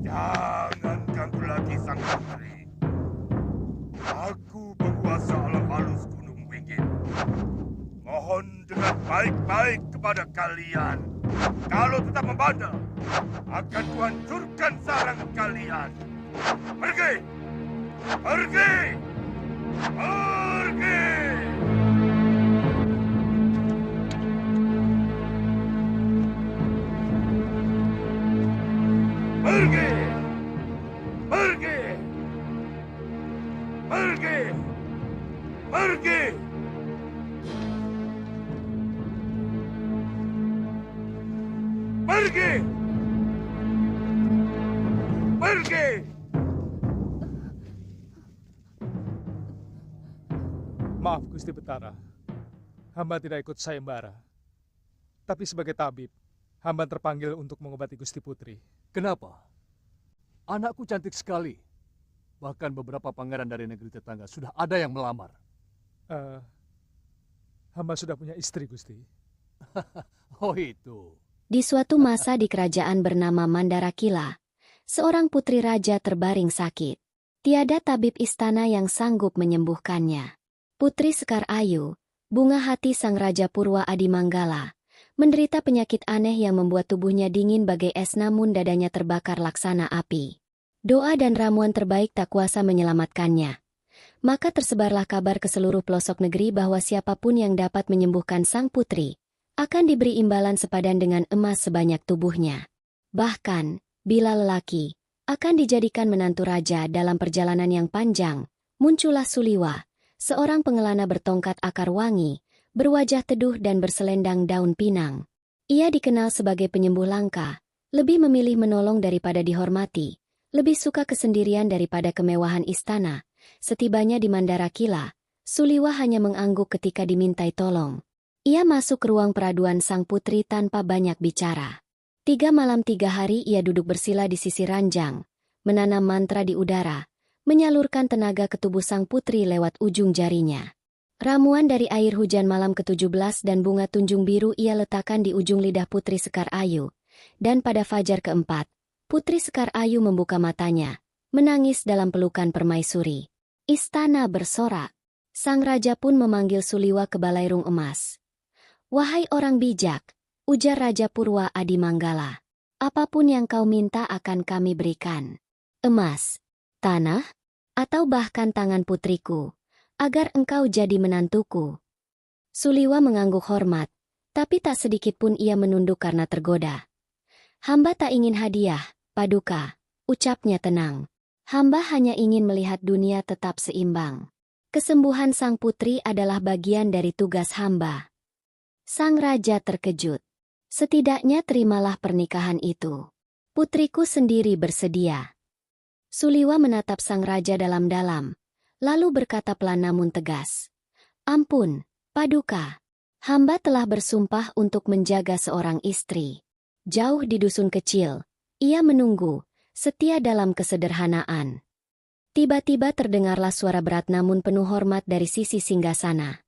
Jangan ganggu lagi sang putri. Aku penguasa alam halus Gunung Winggit. Mohon dengan baik-baik kepada kalian. Kalau tetap membantah, akan kuhancurkan sarang kalian. Pergi! Pergi! Pergi! Pergi! Pergi! Pergi! Pergi! Pergi! Pergi! Maaf Gusti Betara, hamba tidak ikut sayembara. Tapi sebagai tabib, hamba terpanggil untuk mengobati Gusti Putri. Kenapa? Anakku cantik sekali. Bahkan beberapa pangeran dari negeri tetangga sudah ada yang melamar. Hamba sudah punya istri, Gusti. Oh itu. Di suatu masa di kerajaan bernama Mandarakila, seorang putri raja terbaring sakit. Tiada tabib istana yang sanggup menyembuhkannya. Putri Sekar Ayu, bunga hati sang Raja Purwa Adimanggala, menderita penyakit aneh yang membuat tubuhnya dingin bagai es namun dadanya terbakar laksana api. Doa dan ramuan terbaik tak kuasa menyelamatkannya. Maka tersebarlah kabar ke seluruh pelosok negeri bahwa siapapun yang dapat menyembuhkan sang putri, akan diberi imbalan sepadan dengan emas sebanyak tubuhnya. Bahkan, bila lelaki, akan dijadikan menantu raja dalam perjalanan yang panjang, muncullah Suliwa, seorang pengelana bertongkat akar wangi, berwajah teduh dan berselendang daun pinang. Ia dikenal sebagai penyembuh langka, lebih memilih menolong daripada dihormati, lebih suka kesendirian daripada kemewahan istana. Setibanya di Mandarakila, Suliwa hanya mengangguk ketika dimintai tolong. Ia masuk ke ruang peraduan sang putri tanpa banyak bicara. 3 malam 3 hari ia duduk bersila di sisi ranjang, menanam mantra di udara, menyalurkan tenaga ke tubuh sang putri lewat ujung jarinya. Ramuan dari air hujan malam ke-17 dan bunga tunjung biru ia letakkan di ujung lidah Putri Sekar Ayu, dan pada fajar keempat, Putri Sekar Ayu membuka matanya, menangis dalam pelukan permaisuri. Istana bersorak. Sang raja pun memanggil Suliwa ke balairung emas. "Wahai orang bijak," ujar Raja Purwa Adimanggala, "apapun yang kau minta akan kami berikan. Emas, tanah, atau bahkan tangan putriku, agar engkau jadi menantuku." Suliwa mengangguk hormat, tapi tak sedikit pun ia menunduk karena tergoda. "Hamba tak ingin hadiah, Paduka," ucapnya tenang. "Hamba hanya ingin melihat dunia tetap seimbang. Kesembuhan sang putri adalah bagian dari tugas hamba." Sang raja terkejut. "Setidaknya terimalah pernikahan itu. Putriku sendiri bersedia." Suliwa menatap sang raja dalam-dalam, lalu berkata pelan namun tegas, "Ampun, Paduka. Hamba telah bersumpah untuk menjaga seorang istri." Jauh di dusun kecil, ia menunggu, setia dalam kesederhanaan. Tiba-tiba terdengarlah suara berat namun penuh hormat dari sisi singgasana.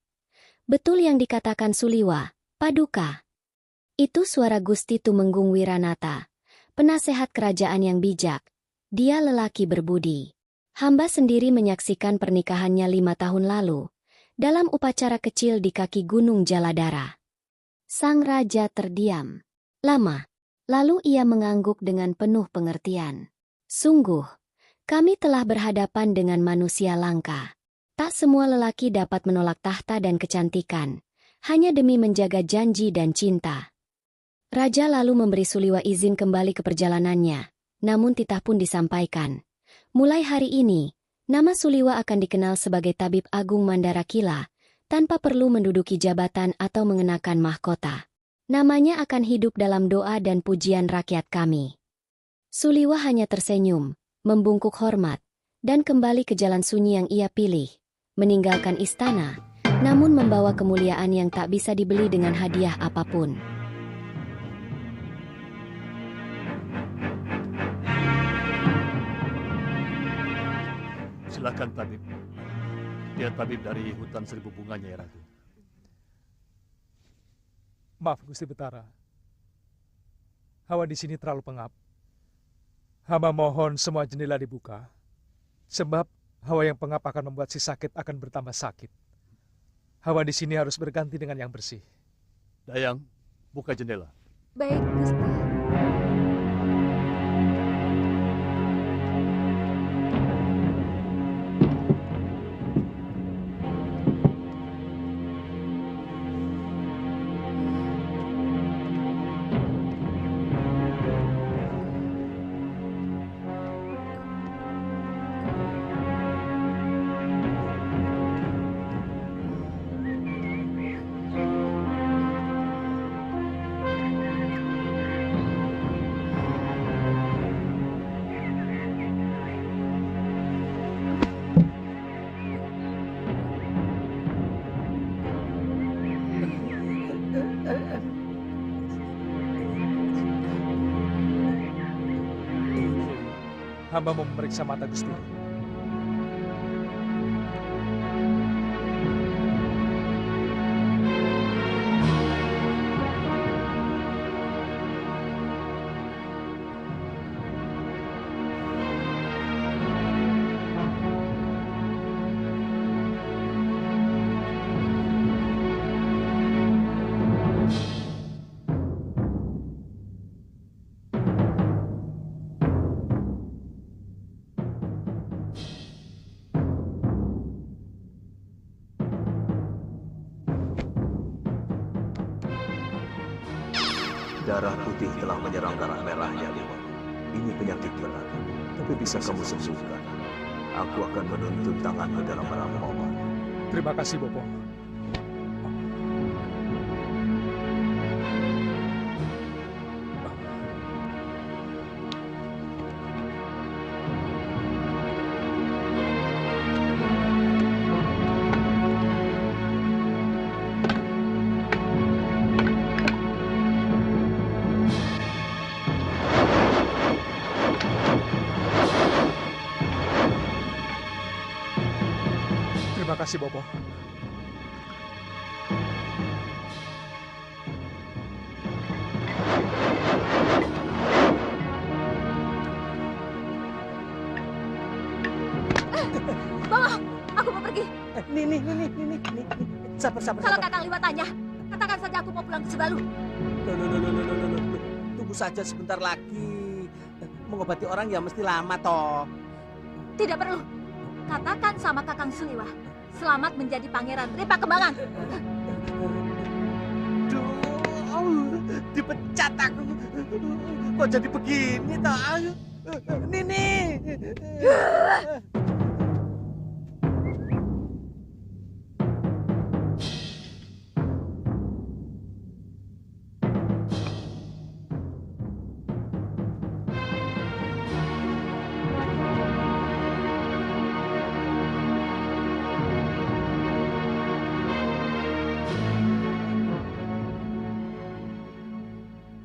"Betul yang dikatakan Suliwa, Paduka." Itu suara Gusti Tumenggung Wiranata, penasehat kerajaan yang bijak. Dia lelaki berbudi. Hamba sendiri menyaksikan pernikahannya 5 tahun lalu, dalam upacara kecil di kaki Gunung Jaladara. Sang raja terdiam lama. Lalu ia mengangguk dengan penuh pengertian. "Sungguh, kami telah berhadapan dengan manusia langka. Tak semua lelaki dapat menolak tahta dan kecantikan, hanya demi menjaga janji dan cinta." Raja lalu memberi Suliwa izin kembali ke perjalanannya, namun titah pun disampaikan. Mulai hari ini, nama Suliwa akan dikenal sebagai Tabib Agung Mandarakila, tanpa perlu menduduki jabatan atau mengenakan mahkota. Namanya akan hidup dalam doa dan pujian rakyat kami. Suliwa hanya tersenyum, membungkuk hormat, dan kembali ke jalan sunyi yang ia pilih, meninggalkan istana, namun membawa kemuliaan yang tak bisa dibeli dengan hadiah apapun. Silakan tabib. Dia tabib dari hutan 1000 bunganya ya Ratu. Maaf Gusti Betara. Hawa di sini terlalu pengap. Hamba mohon semua jendela dibuka, sebab hawa yang pengap akan membuat si sakit akan bertambah sakit. Hawa di sini harus berganti dengan yang bersih. Dayang, buka jendela. Baik, Gusti. Hamba mau memeriksa mata Gusti. Darah putih telah menyerang darah merahnya, Dewa. Ini penyakit berat, tapi bisa kamu sembuhkan. Aku akan menuntun tanganmu dalam meramu obat. Terima kasih, Bopo. Terima kasih, Bopo. Bawa, aku mau pergi. Nih. Sabar. Kalau Kakang Liwat tanya, katakan saja aku mau pulang ke Sebalu. Loh. Tunggu saja sebentar lagi. Mengobati orang ya mesti lama toh. Tidak perlu. Katakan sama Kakang Suliwa, selamat menjadi pangeran Ripa Kembangan. Duh, dipecat aku. Kok jadi begini toh? Nini.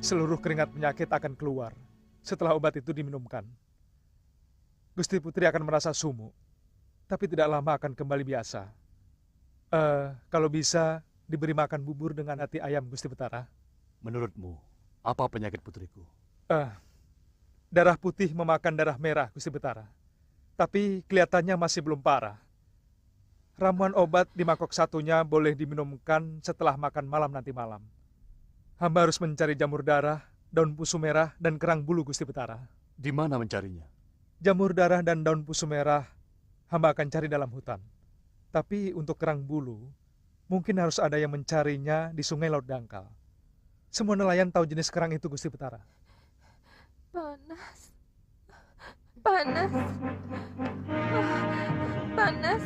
Seluruh keringat penyakit akan keluar setelah obat itu diminumkan. Gusti Putri akan merasa sumuk, tapi tidak lama akan kembali biasa. Kalau bisa, diberi makan bubur dengan hati ayam, Gusti Betara. Menurutmu, apa penyakit putriku? Darah putih memakan darah merah, Gusti Betara. Tapi kelihatannya masih belum parah. Ramuan obat di mangkok satunya boleh diminumkan setelah makan malam nanti malam. Hamba harus mencari jamur darah, daun pusu merah, dan kerang bulu, Gusti Betara. Di mana mencarinya? Jamur darah dan daun pusu merah, hamba akan cari dalam hutan. Tapi untuk kerang bulu, mungkin harus ada yang mencarinya di sungai Laut Dangkal. Semua nelayan tahu jenis kerang itu, Gusti Betara. Panas. Panas.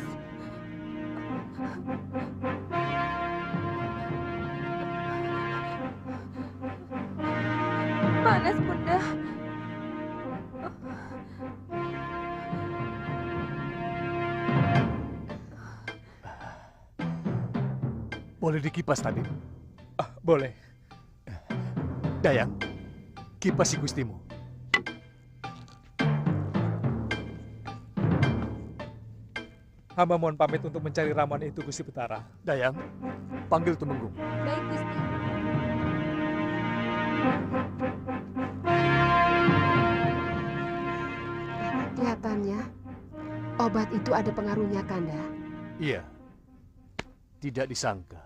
Panas, Bunda. Boleh dikipas, Tabib? Boleh. Dayang, kipasi gustimu. Hamba mohon pamit untuk mencari ramuan itu, Gusti Betara. Dayang, panggil Tumenggung. Baik, Gusti. Obat itu ada pengaruhnya, Kanda. Iya. Tidak disangka.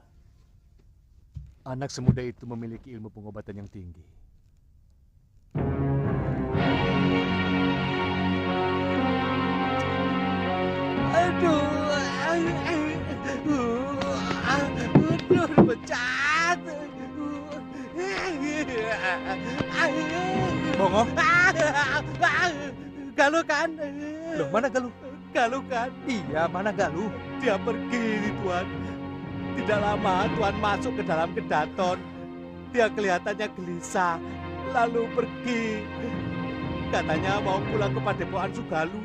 Anak semuda itu memiliki ilmu pengobatan yang tinggi. Aduh, pecat. Bongo, Galuh kan? loh mana Galuh? Galuh kan? Iya, mana Galuh? Dia pergi, Tuan. Tidak lama Tuan masuk ke dalam kedaton. Dia kelihatannya gelisah, lalu pergi. Katanya mau pulang ke Padepokan Sugalu.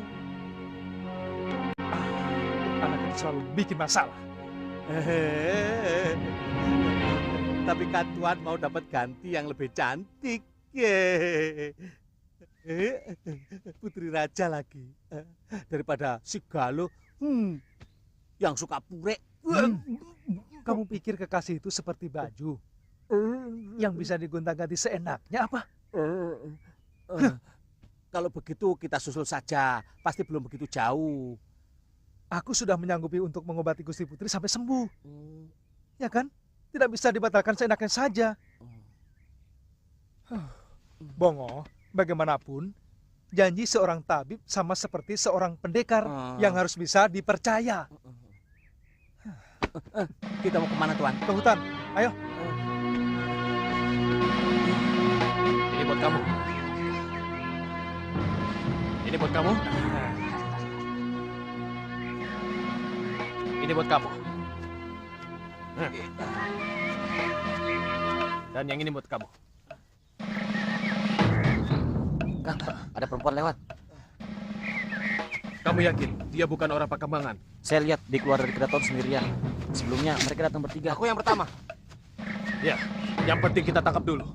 Anak itu selalu bikin masalah. Tapi kan Tuan mau dapat ganti yang lebih cantik. Putri Raja lagi. Daripada si Galuh yang suka purek. Kamu pikir kekasih itu seperti baju yang bisa digonta-ganti seenaknya apa? Kalau begitu kita susul saja. Pasti belum begitu jauh. Aku sudah menyanggupi untuk mengobati Gusti Putri sampai sembuh. Ya kan? Tidak bisa dibatalkan seenaknya saja. Bongo, bagaimanapun, janji seorang tabib sama seperti seorang pendekar yang harus bisa dipercaya. Kita mau kemana, Tuan? Ke hutan, ayo. Ini buat kamu. Ini buat kamu. Ini buat kamu. Dan yang ini buat kamu. Kang, ada perempuan lewat. Kamu yakin dia bukan orang Pakambangan? Saya lihat dia keluar dari keraton sendirian. Sebelumnya mereka datang bertiga. Aku yang pertama. Ya, yang penting kita tangkap dulu.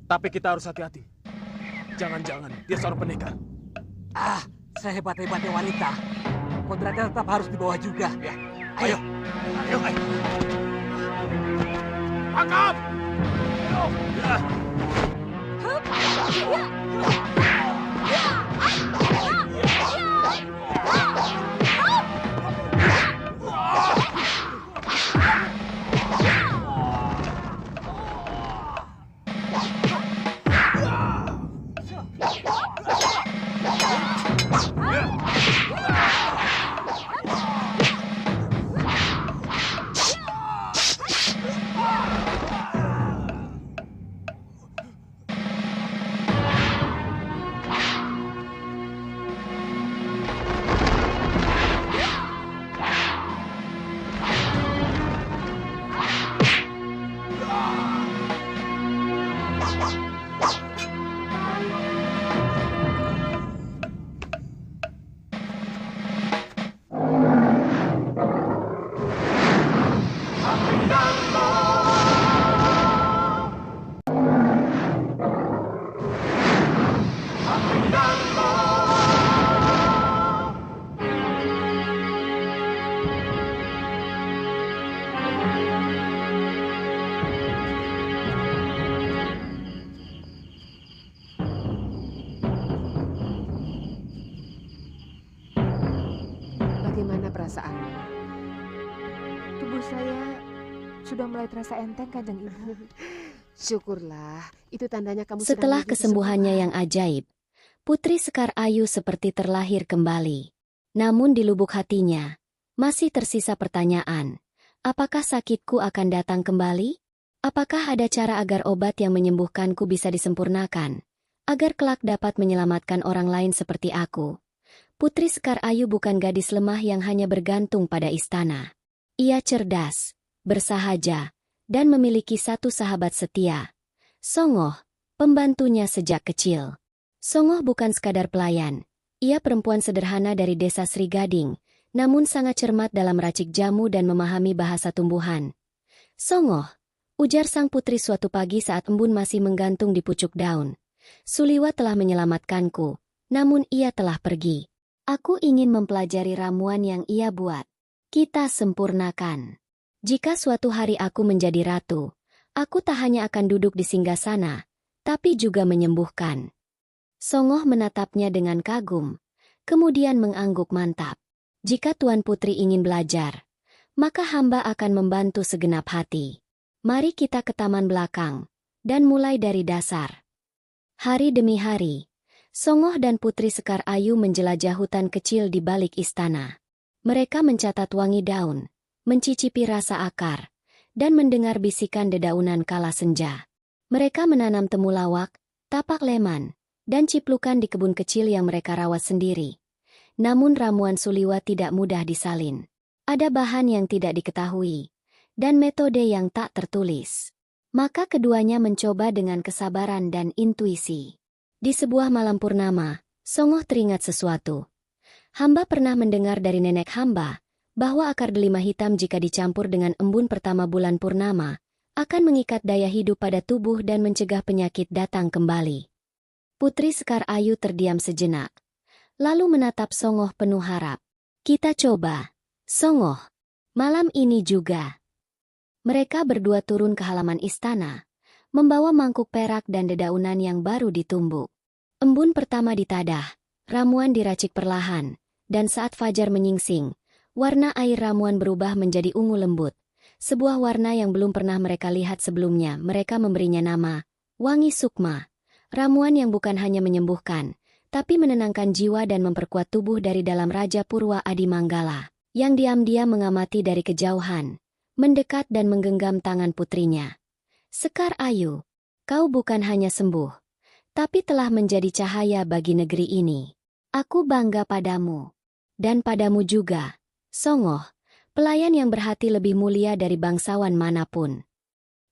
Tapi kita harus hati-hati. Jangan-jangan dia seorang pendekar. Sehebat-hebatnya wanita, kodratnya tetap harus dibawa juga. Ya. Ayo. Tangkap! Bagaimana perasaanmu? Tubuh saya sudah mulai terasa enteng, Kanjeng Ibu. Syukurlah, itu tandanya kamu sedang Setelah menuju kesembuhannya kesembuhan. yang ajaib, Putri Sekar Ayu seperti terlahir kembali. Namun di lubuk hatinya, masih tersisa pertanyaan. Apakah sakitku akan datang kembali? Apakah ada cara agar obat yang menyembuhkanku bisa disempurnakan? Agar kelak dapat menyelamatkan orang lain seperti aku? Putri Sekar Ayu bukan gadis lemah yang hanya bergantung pada istana. Ia cerdas, bersahaja, dan memiliki satu sahabat setia. Songoh, pembantunya sejak kecil. Songoh bukan sekadar pelayan. Ia perempuan sederhana dari desa Sri Gading, namun sangat cermat dalam racik jamu dan memahami bahasa tumbuhan. Songoh, ujar sang putri suatu pagi saat embun masih menggantung di pucuk daun. Suliwa telah menyelamatkanku, namun ia telah pergi. Aku ingin mempelajari ramuan yang ia buat. Kita sempurnakan. Jika suatu hari aku menjadi ratu, aku tak hanya akan duduk di singgasana, tapi juga menyembuhkan. Songoh menatapnya dengan kagum, kemudian mengangguk mantap. Jika Tuan Putri ingin belajar, maka hamba akan membantu segenap hati. Mari kita ke taman belakang, dan mulai dari dasar. Hari demi hari, Songoh dan Putri Sekar Ayu menjelajah hutan kecil di balik istana. Mereka mencatat wangi daun, mencicipi rasa akar, dan mendengar bisikan dedaunan kala senja. Mereka menanam temulawak, tapak leman, dan ciplukan di kebun kecil yang mereka rawat sendiri. Namun ramuan suliwa tidak mudah disalin. Ada bahan yang tidak diketahui, dan metode yang tak tertulis. Maka keduanya mencoba dengan kesabaran dan intuisi. Di sebuah malam purnama, Songoh teringat sesuatu. Hamba pernah mendengar dari nenek hamba, bahwa akar delima hitam jika dicampur dengan embun pertama bulan purnama, akan mengikat daya hidup pada tubuh dan mencegah penyakit datang kembali. Putri Sekar Ayu terdiam sejenak, lalu menatap Songoh penuh harap. Kita coba. Songoh, malam ini juga. Mereka berdua turun ke halaman istana, membawa mangkuk perak dan dedaunan yang baru ditumbuk. Embun pertama ditadah, ramuan diracik perlahan, dan saat fajar menyingsing, warna air ramuan berubah menjadi ungu lembut. Sebuah warna yang belum pernah mereka lihat sebelumnya. Mereka memberinya nama, Wangi Sukma. Ramuan yang bukan hanya menyembuhkan, tapi menenangkan jiwa dan memperkuat tubuh dari dalam Raja Purwa Adi Manggala, yang diam-diam mengamati dari kejauhan, mendekat dan menggenggam tangan putrinya. Sekar Ayu, kau bukan hanya sembuh, tapi telah menjadi cahaya bagi negeri ini. Aku bangga padamu. Dan padamu juga, Songoh, pelayan yang berhati lebih mulia dari bangsawan manapun.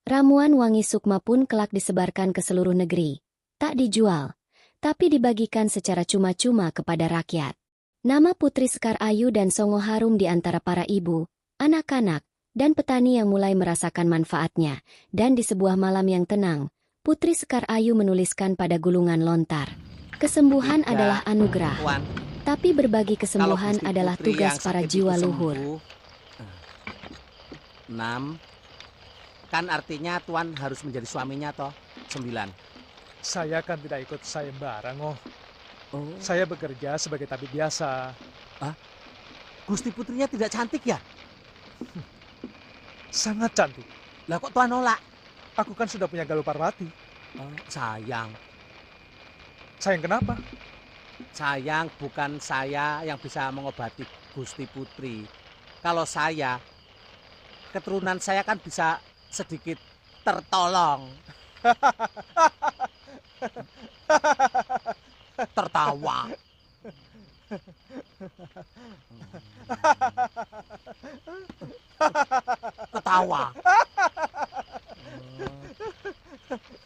Ramuan Wangi Sukma pun kelak disebarkan ke seluruh negeri, tak dijual, tapi dibagikan secara cuma-cuma kepada rakyat. Nama Putri Sekar Ayu dan Songoh harum di antara para ibu, anak-anak, dan petani yang mulai merasakan manfaatnya, dan di sebuah malam yang tenang, Putri Sekar Ayu menuliskan pada gulungan lontar. Kesembuhan adalah anugerah, tapi berbagi kesembuhan adalah tugas para jiwa luhur. 6, kan artinya Tuan harus menjadi suaminya toh. 9. Saya kan tidak ikut sayembara, Ngoh. Saya bekerja sebagai tabib biasa. Gusti putrinya tidak cantik ya? Sangat cantik. Lah kok Tuan nolak? Aku kan sudah punya Galuh Parwati. Sayang. Sayang kenapa? Sayang bukan saya yang bisa mengobati Gusti Putri. Kalau saya, keturunan saya kan bisa sedikit tertolong. Tertawa. Ketawa.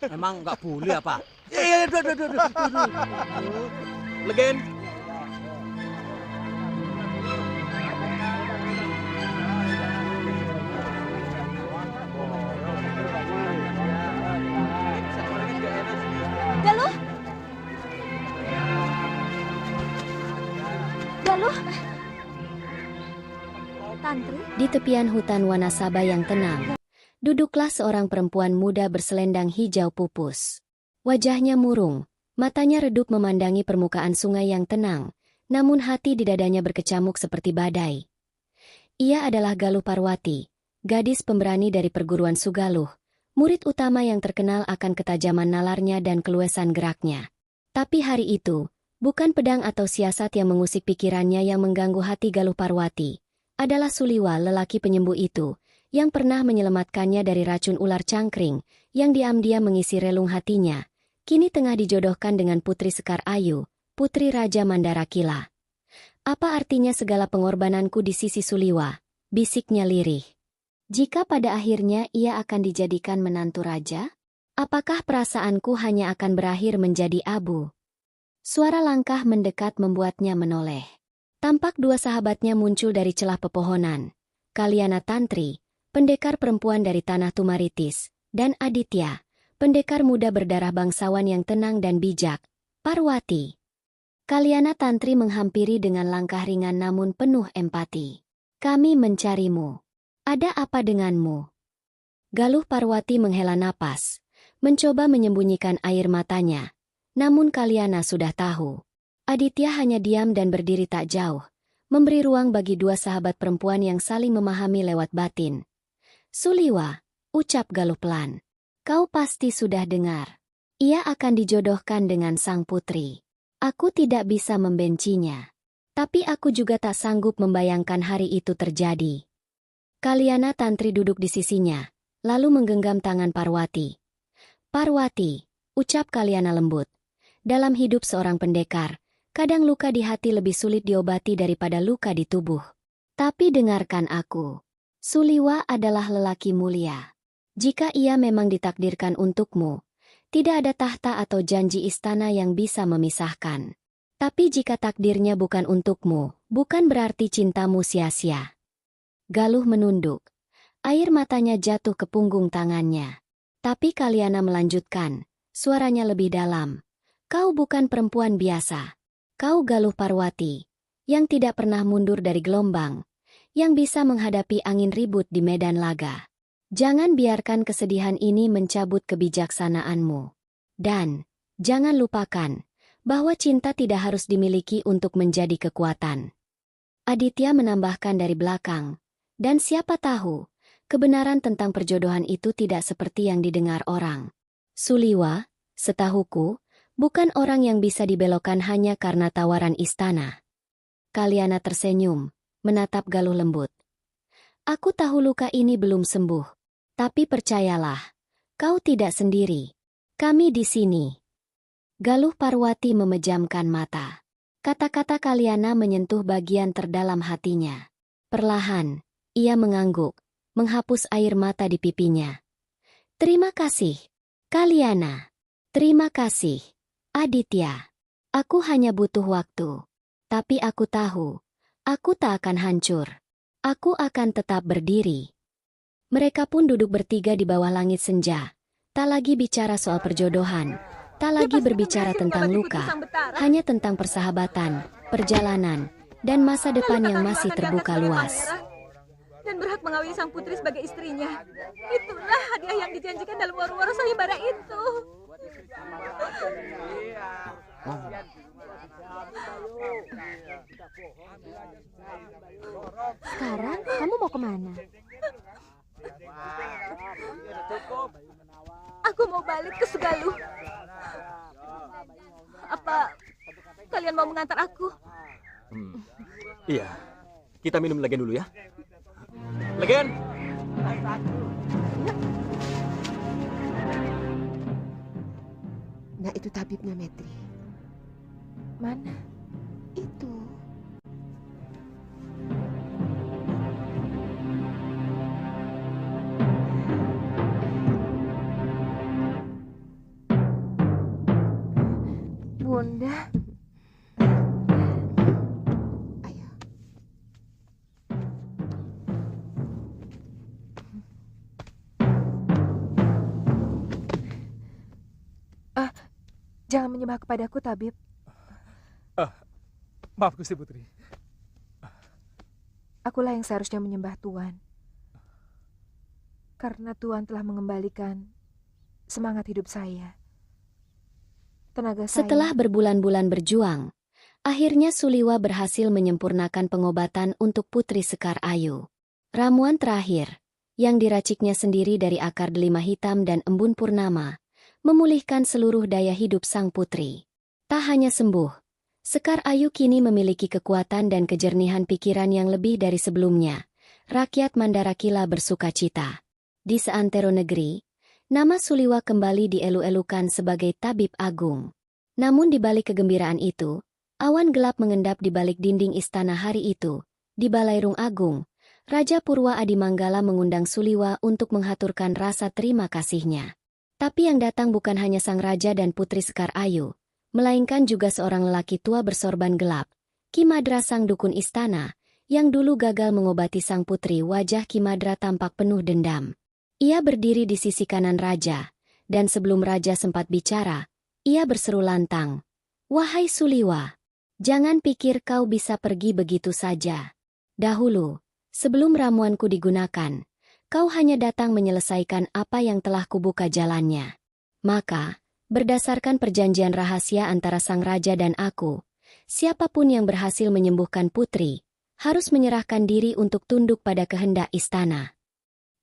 Emang nggak boleh apa? Iya, Legen. Galuh! Galuh! Tantri? Di tepian hutan Wanasaba yang tenang, duduklah seorang perempuan muda berselendang hijau pupus. Wajahnya murung, matanya redup memandangi permukaan sungai yang tenang, namun hati di dadanya berkecamuk seperti badai. Ia adalah Galuh Parwati, gadis pemberani dari perguruan Sugaluh, murid utama yang terkenal akan ketajaman nalarnya dan keluasan geraknya. Tapi hari itu, bukan pedang atau siasat yang mengusik pikirannya yang mengganggu hati Galuh Parwati, adalah Suliwa lelaki penyembuh itu, yang pernah menyelamatkannya dari racun ular cangkring, yang diam-diam mengisi relung hatinya, kini tengah dijodohkan dengan Putri Sekar Ayu, putri Raja Mandarakila. Apa artinya segala pengorbananku di sisi Suliwa? Bisiknya lirih. Jika pada akhirnya ia akan dijadikan menantu raja, apakah perasaanku hanya akan berakhir menjadi abu? Suara langkah mendekat membuatnya menoleh. Tampak dua sahabatnya muncul dari celah pepohonan. Kaliana Tantri, pendekar perempuan dari tanah Tumaritis, dan Aditya, pendekar muda berdarah bangsawan yang tenang dan bijak, Parwati. Kaliana Tantri menghampiri dengan langkah ringan namun penuh empati. Kami mencarimu. Ada apa denganmu? Galuh Parwati menghela napas, mencoba menyembunyikan air matanya. Namun Kaliana sudah tahu. Aditya hanya diam dan berdiri tak jauh, memberi ruang bagi dua sahabat perempuan yang saling memahami lewat batin. Suliwa, ucap Galuh pelan. Kau pasti sudah dengar. Ia akan dijodohkan dengan sang putri. Aku tidak bisa membencinya. Tapi aku juga tak sanggup membayangkan hari itu terjadi. Kalyana Tantri duduk di sisinya, lalu menggenggam tangan Parwati. Parwati, ucap Kalyana lembut. Dalam hidup seorang pendekar, kadang luka di hati lebih sulit diobati daripada luka di tubuh. Tapi dengarkan aku. Suliwa adalah lelaki mulia. Jika ia memang ditakdirkan untukmu, tidak ada tahta atau janji istana yang bisa memisahkan. Tapi jika takdirnya bukan untukmu, bukan berarti cintamu sia-sia. Galuh menunduk. Air matanya jatuh ke punggung tangannya. Tapi Kalyana melanjutkan, suaranya lebih dalam. Kau bukan perempuan biasa. Kau Galuh Parwati, yang tidak pernah mundur dari gelombang, yang bisa menghadapi angin ribut di medan laga. Jangan biarkan kesedihan ini mencabut kebijaksanaanmu. Dan, jangan lupakan, bahwa cinta tidak harus dimiliki untuk menjadi kekuatan. Aditya menambahkan dari belakang, dan siapa tahu, kebenaran tentang perjodohan itu tidak seperti yang didengar orang. Suliwa, setahuku, bukan orang yang bisa dibelokkan hanya karena tawaran istana. Kalyana tersenyum, menatap Galuh lembut. Aku tahu luka ini belum sembuh. Tapi percayalah, kau tidak sendiri. Kami di sini. Galuh Parwati memejamkan mata. Kata-kata Kalyana menyentuh bagian terdalam hatinya. Perlahan, ia mengangguk, menghapus air mata di pipinya. Terima kasih, Kalyana. Terima kasih, Aditya. Aku hanya butuh waktu. Tapi aku tahu, aku tak akan hancur. Aku akan tetap berdiri. Mereka pun duduk bertiga di bawah langit senja. Tak lagi bicara soal perjodohan. Tak lagi berbicara tentang luka. Hanya tentang persahabatan, perjalanan, dan masa depan yang masih terbuka luas. Dan berhak mengawini sang putri sebagai istrinya. Itulah hadiah yang dijanjikan dalam war-war sayembara itu. Sekarang kamu mau kemana? Aku mau balik ke Segaluh. Apa kalian mau mengantar aku? Iya, kita minum legen dulu ya. Legen! Nah, itu tabibnya, Metri. Mana? Itu. Bunda. Ayo. Jangan menyembah kepadaku, tabib. Maaf Gusti Putri. Akulah yang seharusnya menyembah Tuan. Karena Tuan telah mengembalikan semangat hidup saya. Tenaga saya. Setelah berbulan-bulan berjuang, akhirnya Suliwa berhasil menyempurnakan pengobatan untuk Putri Sekar Ayu. Ramuan terakhir, yang diraciknya sendiri dari akar delima hitam dan embun purnama, memulihkan seluruh daya hidup sang putri. Tak hanya sembuh, Sekar Ayu kini memiliki kekuatan dan kejernihan pikiran yang lebih dari sebelumnya. Rakyat Mandarakila bersuka cita. Di seantero negeri, nama Suliwa kembali dielu-elukan sebagai tabib agung. Namun di balik kegembiraan itu, awan gelap mengendap di balik dinding istana hari itu. Di Balairung Agung, Raja Purwa Adimanggala mengundang Suliwa untuk menghaturkan rasa terima kasihnya. Tapi yang datang bukan hanya sang raja dan Putri Sekar Ayu, melainkan juga seorang lelaki tua bersorban gelap, Ki Madra sang dukun istana, yang dulu gagal mengobati sang putri. Wajah Ki Madra tampak penuh dendam. Ia berdiri di sisi kanan raja, dan sebelum raja sempat bicara, ia berseru lantang, "Wahai Suliwa, jangan pikir kau bisa pergi begitu saja. Dahulu, sebelum ramuanku digunakan, kau hanya datang menyelesaikan apa yang telah kubuka jalannya. Maka, berdasarkan perjanjian rahasia antara sang raja dan aku, siapapun yang berhasil menyembuhkan putri, harus menyerahkan diri untuk tunduk pada kehendak istana.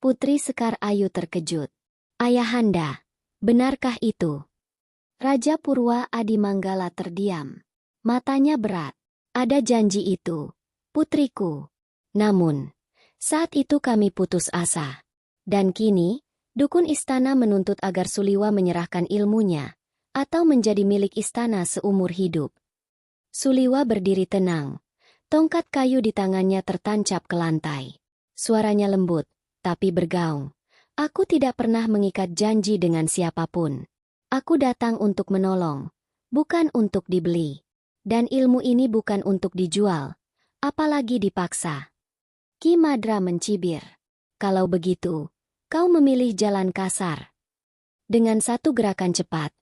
Putri Sekar Ayu terkejut. Ayahanda, benarkah itu? Raja Purwa Adimanggala terdiam. Matanya berat. Ada janji itu, putriku. Namun, saat itu kami putus asa. Dan kini, dukun istana menuntut agar Suliwa menyerahkan ilmunya, atau menjadi milik istana seumur hidup. Suliwa berdiri tenang. Tongkat kayu di tangannya tertancap ke lantai. Suaranya lembut, tapi bergaung. Aku tidak pernah mengikat janji dengan siapapun. Aku datang untuk menolong, bukan untuk dibeli. Dan ilmu ini bukan untuk dijual, apalagi dipaksa. Ki Madra mencibir. Kalau begitu, kau memilih jalan kasar. Dengan satu gerakan cepat,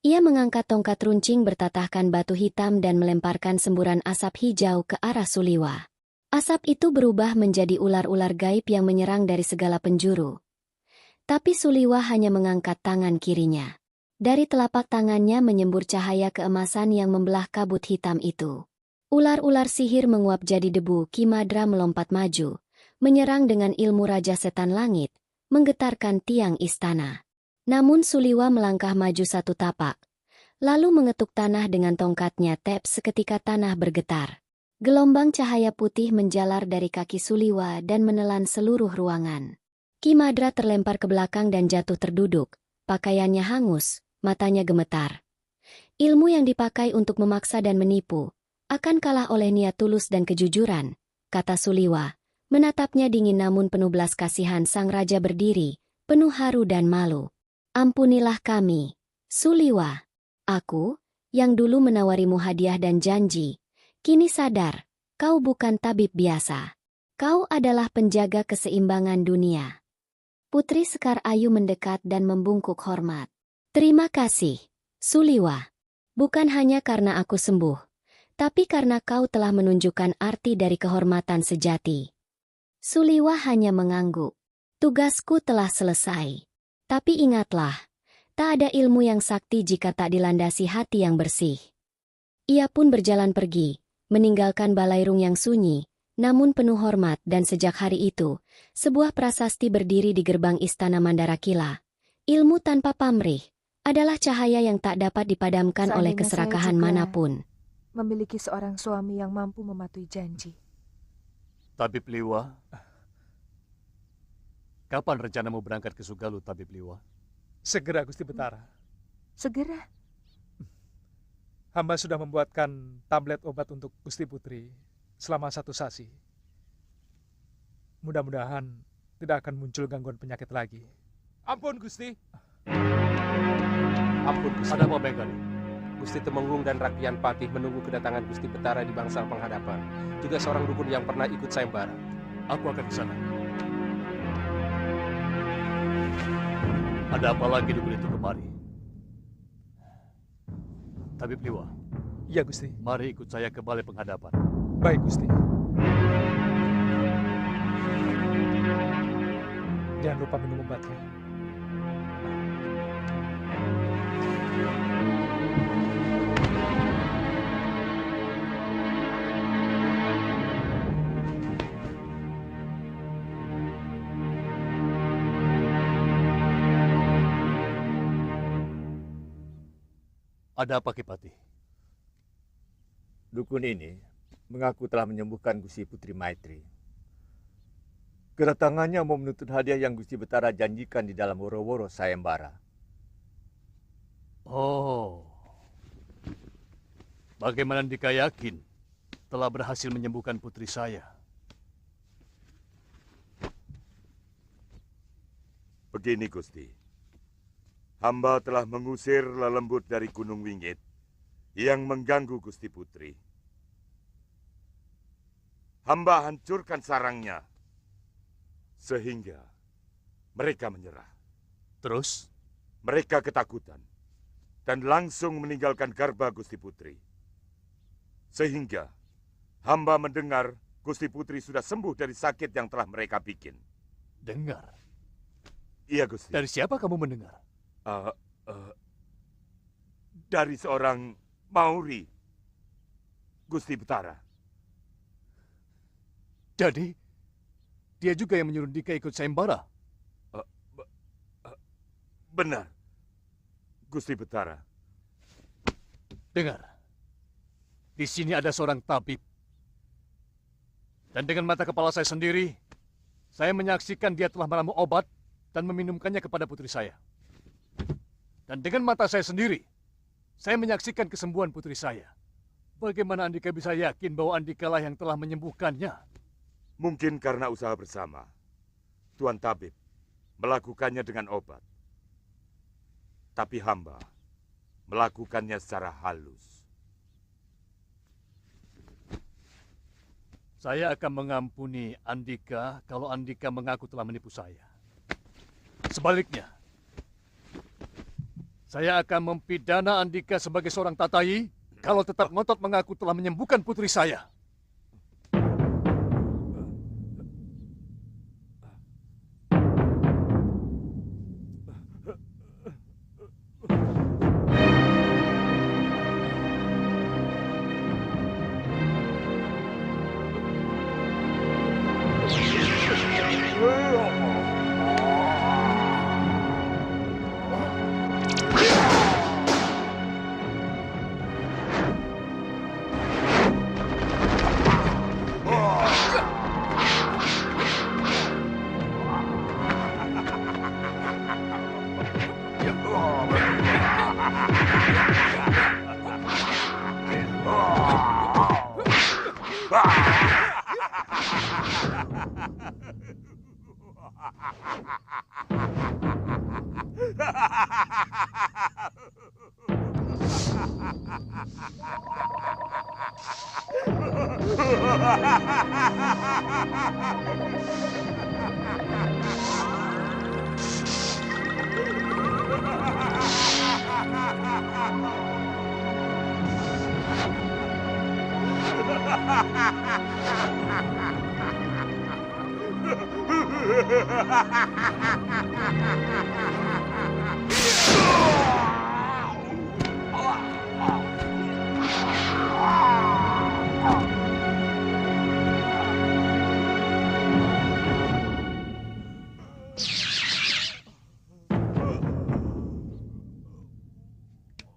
ia mengangkat tongkat runcing bertatahkan batu hitam dan melemparkan semburan asap hijau ke arah Suliwa. Asap itu berubah menjadi ular-ular gaib yang menyerang dari segala penjuru. Tapi Suliwa hanya mengangkat tangan kirinya. Dari telapak tangannya menyembur cahaya keemasan yang membelah kabut hitam itu. Ular-ular sihir menguap jadi debu. Ki Madra melompat maju, menyerang dengan ilmu Raja Setan Langit, menggetarkan tiang istana. Namun Suliwa melangkah maju satu tapak, lalu mengetuk tanah dengan tongkatnya. Tep, seketika tanah bergetar. Gelombang cahaya putih menjalar dari kaki Suliwa dan menelan seluruh ruangan. Ki Madra terlempar ke belakang dan jatuh terduduk, pakaiannya hangus, matanya gemetar. Ilmu yang dipakai untuk memaksa dan menipu, akan kalah oleh niat tulus dan kejujuran, kata Suliwa, menatapnya dingin namun penuh belas kasihan. Sang raja berdiri, penuh haru dan malu. Ampunilah kami, Suliwa. Aku, yang dulu menawarimu hadiah dan janji, kini sadar, kau bukan tabib biasa. Kau adalah penjaga keseimbangan dunia. Putri Sekar Ayu mendekat dan membungkuk hormat. Terima kasih, Suliwa. Bukan hanya karena aku sembuh, tapi karena kau telah menunjukkan arti dari kehormatan sejati. Suliwa hanya mengangguk. Tugasku telah selesai. Tapi ingatlah, tak ada ilmu yang sakti jika tak dilandasi hati yang bersih. Ia pun berjalan pergi, meninggalkan balairung yang sunyi, namun penuh hormat, dan sejak hari itu, sebuah prasasti berdiri di gerbang istana Mandarakila. Ilmu tanpa pamrih adalah cahaya yang tak dapat dipadamkan oleh keserakahan manapun. Memiliki seorang suami yang mampu mematuhi janji. Tabib Liwa, kapan rencanamu berangkat ke Sugalu, Tabib Liwa? Segera, Gusti Betara. Segera? Hamba sudah membuatkan tablet obat untuk Gusti Putri selama 1 sasi. Mudah-mudahan tidak akan muncul gangguan penyakit lagi. Ampun, Gusti. Ampun, Gusti. Ada apa, Bengkali? Gusti Temenggung dan Rakyat Patih menunggu kedatangan Gusti Betara di bangsal penghadapan. Juga seorang dukun yang pernah ikut sayembara. Aku akan ke sana. Ada apa lagi dukun itu kemari? Tabib Liwa. Iya, Gusti. Mari ikut saya ke balai penghadapan. Baik, Gusti. Jangan lupa minum obatnya. Ada apa, Kipati? Dukun ini mengaku telah menyembuhkan Gusti Putri Maitri. Kedatangannya mau menuntut hadiah yang Gusti Betara janjikan di dalam woro-woro sayembara. Oh, bagaimana Ndika yakin telah berhasil menyembuhkan putri saya? Begini, Gusti. Hamba telah mengusir lelembut dari Gunung Wingit yang mengganggu Gusti Putri. Hamba hancurkan sarangnya sehingga mereka menyerah. Terus? Mereka ketakutan dan langsung meninggalkan garba Gusti Putri. Sehingga hamba mendengar Gusti Putri sudah sembuh dari sakit yang telah mereka bikin. Dengar? Iya, Gusti. Dari siapa kamu mendengar? Dari seorang Mauri, Gusti Betara. Jadi, dia juga yang menyuruh Dika ikut sayembara? Benar, Gusti Betara. Dengar, di sini ada seorang tabib. Dan dengan mata kepala saya sendiri, saya menyaksikan dia telah meramu obat dan meminumkannya kepada putri saya. Dan dengan mata saya sendiri, saya menyaksikan kesembuhan putri saya. Bagaimana Andika bisa yakin bahwa Andika lah yang telah menyembuhkannya? Mungkin karena usaha bersama, Tuan Tabib melakukannya dengan obat. Tapi hamba melakukannya secara halus. Saya akan mengampuni Andika kalau Andika mengaku telah menipu saya. Sebaliknya, saya akan mempidana Andika sebagai seorang tatayi kalau tetap ngotot mengaku telah menyembuhkan putri saya.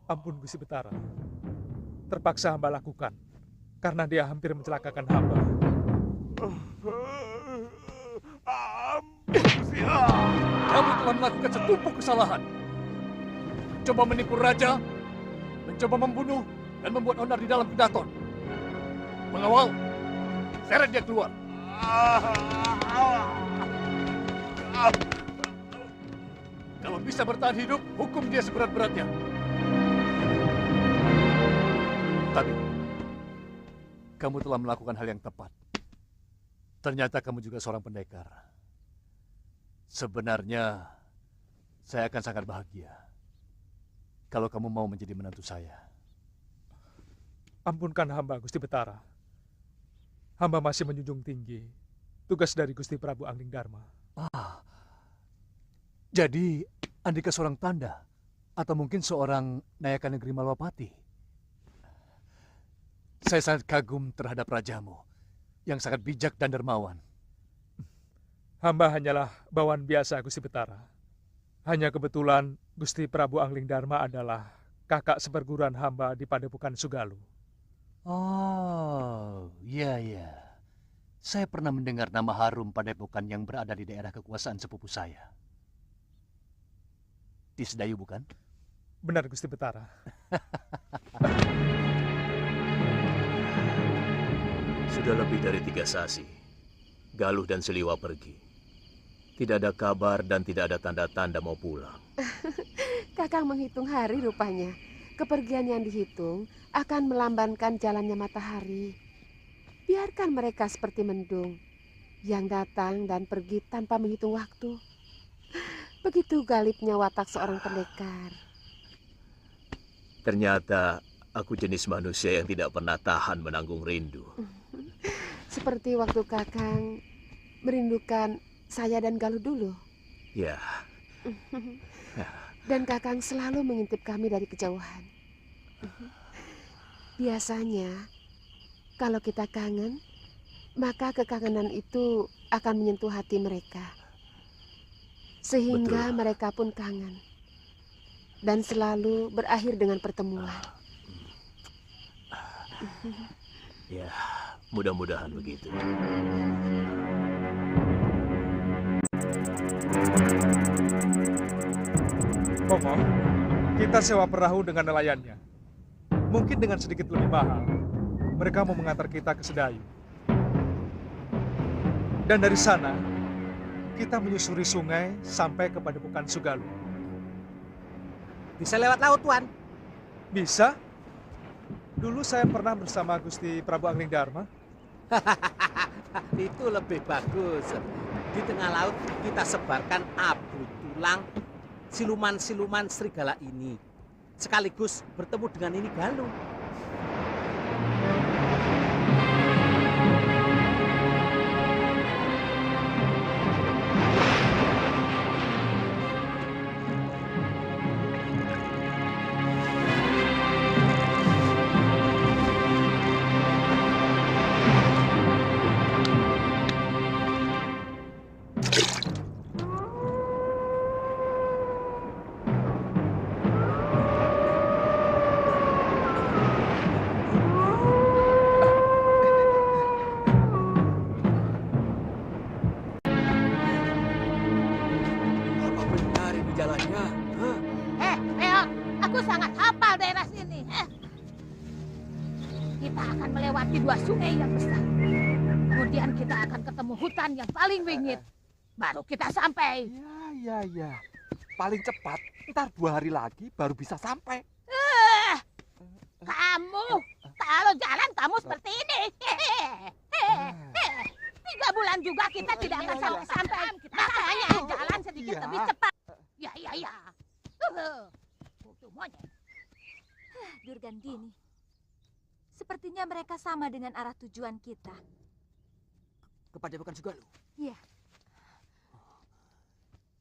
Ampun Gusti Betara, terpaksa hamba lakukan karena dia hampir mencelakakan hamba. Kamu telah melakukan setumpuk kesalahan. Mencoba menipu raja, mencoba membunuh, dan membuat onar di dalam kedaton. Pengawal, seret dia keluar. Kalau bisa bertahan hidup, hukum dia seberat-beratnya. Tapi, kamu telah melakukan hal yang tepat. Ternyata kamu juga seorang pendekar. Sebenarnya, saya akan sangat bahagia kalau kamu mau menjadi menantu saya. Ampunkan hamba, Gusti Betara. Hamba masih menjunjung tinggi tugas dari Gusti Prabu Angling Dharma. Jadi Andika seorang tanda, atau mungkin seorang Nayaka Negeri Malwapati. Saya sangat kagum terhadap rajamu, yang sangat bijak dan dermawan. Hamba hanyalah bawahan biasa, Gusti Betara. Hanya kebetulan Gusti Prabu Angling Dharma adalah kakak seperguruan hamba di Padepokan Sugalu. Oh, iya, iya. Saya pernah mendengar nama harum Padepokan yang berada di daerah kekuasaan sepupu saya. Tisdayu, bukan? Benar, Gusti Betara. Sudah lebih dari 3 sasi, Galuh dan Seliwa pergi. Tidak ada kabar dan tidak ada tanda-tanda mau pulang. Kakang menghitung hari rupanya. Kepergian yang dihitung akan melambankan jalannya matahari. Biarkan mereka seperti mendung yang datang dan pergi tanpa menghitung waktu. Begitu galibnya watak seorang pendekar. Ternyata aku jenis manusia yang tidak pernah tahan menanggung rindu. Seperti waktu Kakang merindukan saya dan Galuh dulu. Ya. Dan Kakang selalu mengintip kami dari kejauhan. Biasanya, kalau kita kangen, maka kekangenan itu akan menyentuh hati mereka. Sehingga Betul. mereka pun kangen. Dan selalu berakhir dengan pertemuan. Ya, mudah-mudahan begitu. Komo, kita sewa perahu dengan nelayannya. Mungkin dengan sedikit lebih mahal, mereka mau mengantar kita ke Sedayu. Dan dari sana, kita menyusuri sungai sampai ke Padepokan Sugalu. Bisa lewat laut, Tuan. Bisa? Dulu saya pernah bersama Gusti Prabu Anglingdarma. Itu lebih bagus. Di tengah laut kita sebarkan abu tulang siluman-siluman serigala ini. Sekaligus bertemu dengan ini Galuh. Dua sungai yang besar. Kemudian kita akan ketemu hutan yang paling wingit. Baru kita sampai. Ya. Paling cepat, ntar 2 hari lagi baru bisa sampai. Kamu, kalau jalan kamu seperti ini. 3 bulan juga kita tidak akan sampai-sampai. Makanya jalan sedikit lebih cepat. Ya. Monyet. Durgandini. Sepertinya mereka sama dengan arah tujuan kita. Ke Padepokan Sugalu? Iya.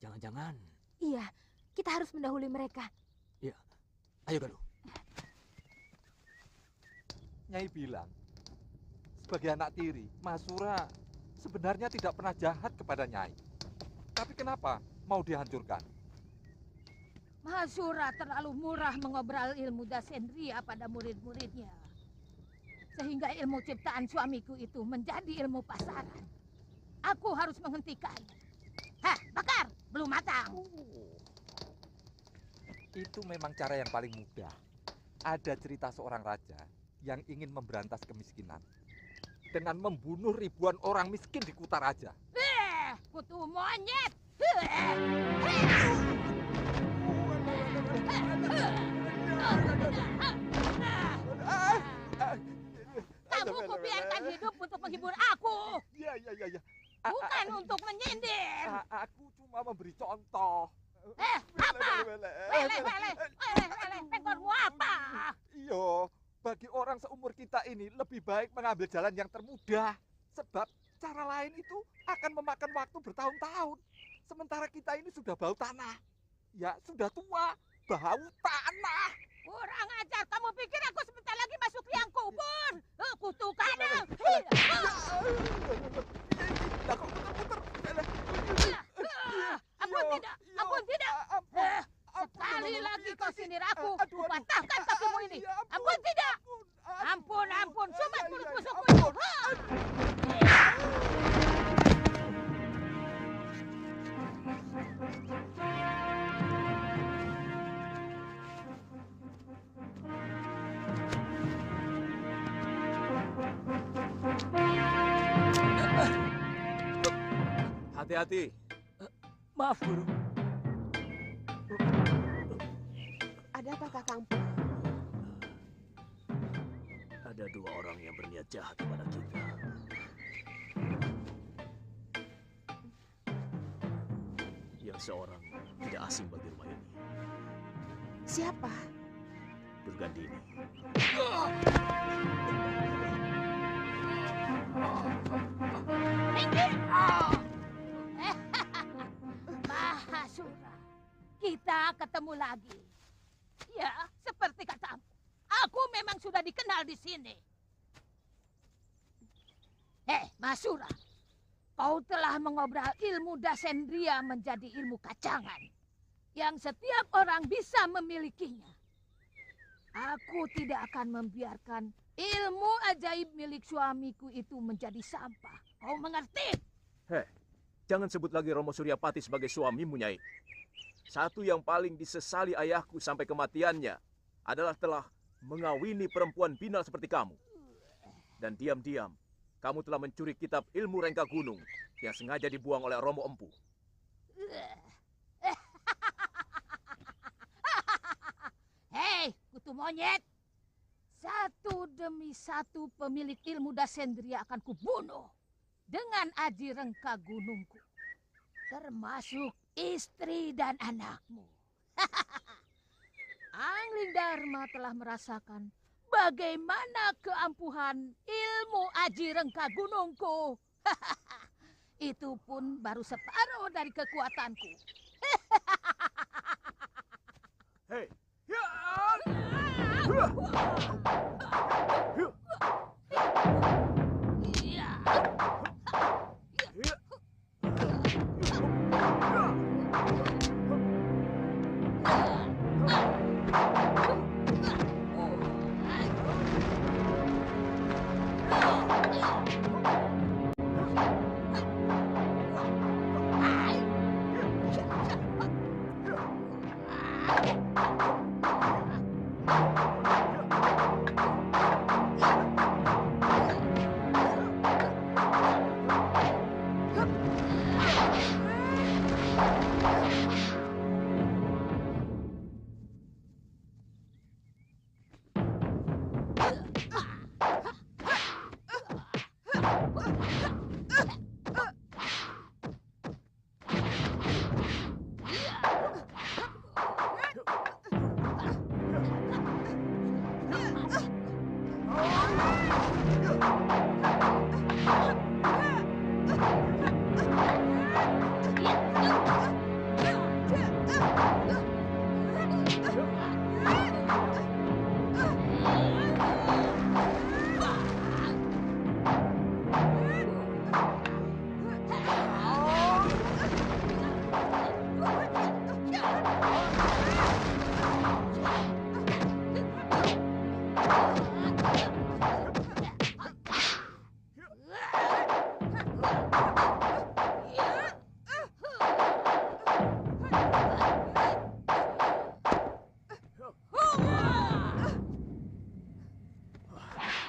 Jangan-jangan. Iya, kita harus mendahului mereka. Iya. Ayo, Galuh. Nyai bilang, sebagai anak tiri, Masura sebenarnya tidak pernah jahat kepada Nyai. Tapi kenapa mau dihancurkan? Mahasura terlalu murah mengobrol ilmu Dasendria pada murid-muridnya. Sehingga ilmu ciptaan suamiku itu menjadi ilmu pasaran. Aku harus menghentikannya. Bakar! Belum matang. Itu memang cara yang paling mudah. Ada cerita seorang raja yang ingin memberantas kemiskinan dengan membunuh ribuan orang miskin di Kutaraja. Kutu monyet! Kamu kubiarkan hidup untuk menghibur aku. Iya. Bukan untuk menyindir. Aku cuma memberi contoh. Apa? Weleh, pengkormu apa? Iyo, bagi orang seumur kita ini lebih baik mengambil jalan yang termudah. Sebab cara lain itu akan memakan waktu bertahun-tahun. Sementara kita ini sudah bau tanah. Ya, sudah tua, bau tanah. Kurang ajar, kamu pikir aku sebentar lagi masuk liang kubur? Kutukan. Ampun tidak. Sekali lagi kau sindir aku, kupatahkan kakimu ini. Ampun tidak. Ampun, sumat mulut busukmu itu. Hati-hati. Maaf, Guru. Ada apa, Kakang? Ada 2 orang yang berniat jahat kepada kita. Yang seorang tidak asing bagi rumah ini. Siapa? Durgandini. Mahasura, kita ketemu lagi. Ya, seperti katamu, aku memang sudah dikenal di sini. Masura, kau telah mengobral ilmu Dasendria menjadi ilmu kacangan yang setiap orang bisa memilikinya. Aku tidak akan membiarkan ilmu ajaib milik suamiku itu menjadi sampah. Kau mengerti? Jangan sebut lagi Romo Suryapati sebagai suamimu, Nyai. Satu yang paling disesali ayahku sampai kematiannya adalah telah mengawini perempuan binal seperti kamu. Dan diam-diam, kamu telah mencuri kitab ilmu Rengka Gunung yang sengaja dibuang oleh Romo Empu. Hei, kutu monyet. Satu demi satu pemilik ilmu Dasendria akan kubunuh dengan aji Rengka Gunungku. Termasuk istri dan anakmu. Angling Dharma telah merasakan bagaimana keampuhan ilmu aji Rengka Gunungku. Itu pun baru separuh dari kekuatanku. Hei.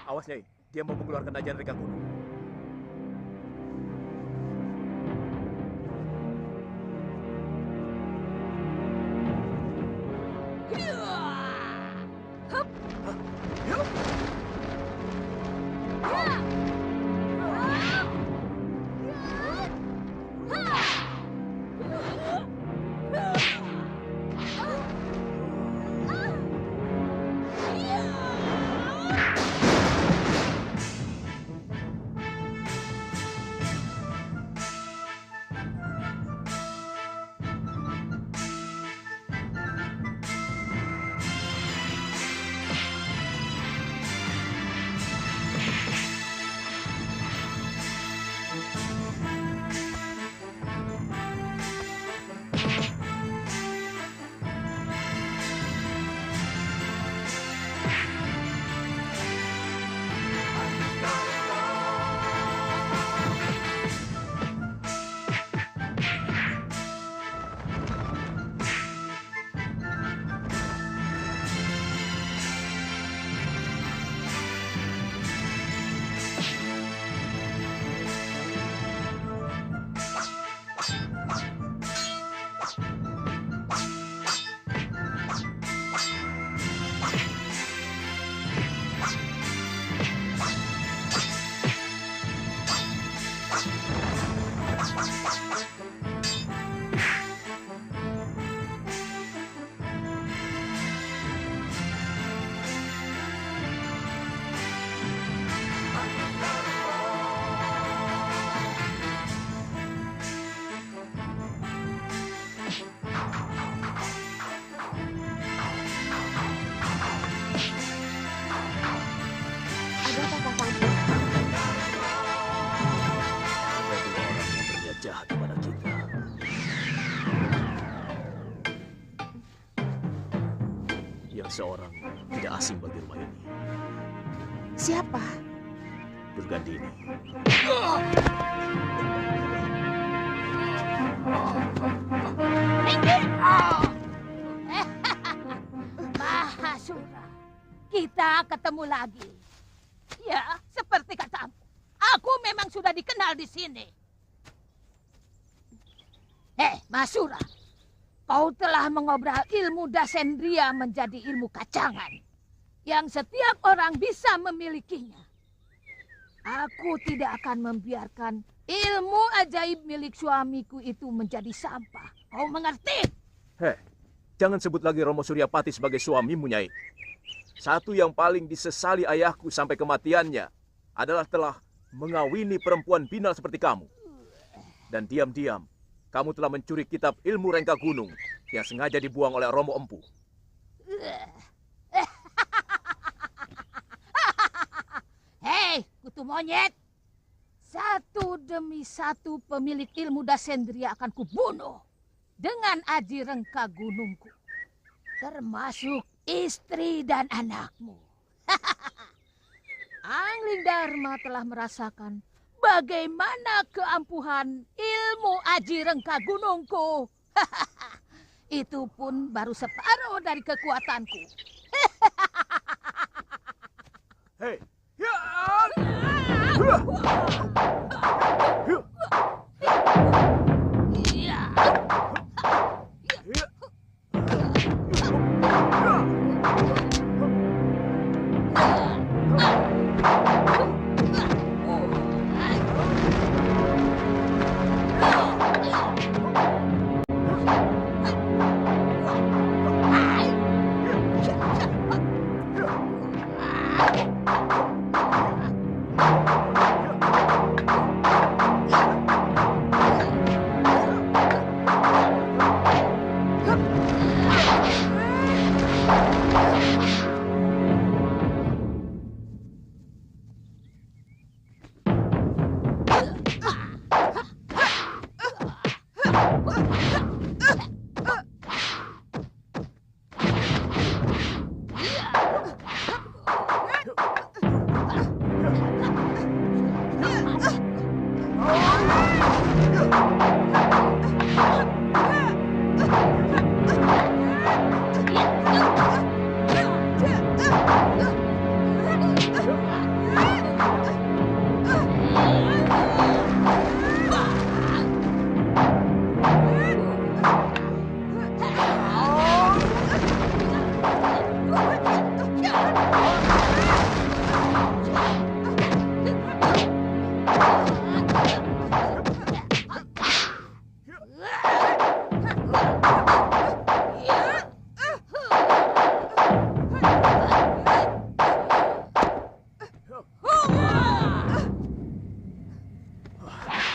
Awas, Nyai. Dia mau mengeluarkan ajian Rengka Gunung. seseorang tidak asing bagi rumah ini. Siapa? Durgandini. Mahasura, kita ketemu lagi. Ya, seperti katamu, aku memang sudah dikenal di sini. Mahasura, kau telah mengobral ilmu Dasendria menjadi ilmu kacangan yang setiap orang bisa memilikinya. Aku tidak akan membiarkan ilmu ajaib milik suamiku itu menjadi sampah. Kau mengerti? Jangan sebut lagi Romo Suryapati sebagai suamimu, Nyai. Satu yang paling disesali ayahku sampai kematiannya adalah telah mengawini perempuan binal seperti kamu. Dan diam-diam, kamu telah mencuri kitab ilmu Rengka Gunung yang sengaja dibuang oleh Romo Empu. Hei, kutu monyet. Satu demi satu pemilik ilmu Dasendria akan kubunuh dengan aji Rengka Gunungku. Termasuk istri dan anakmu. Angling Dharma telah merasakan bagaimana keampuhan ilmu aji Rengka Gunungku. Itu pun baru separuh dari kekuatanku. Hei.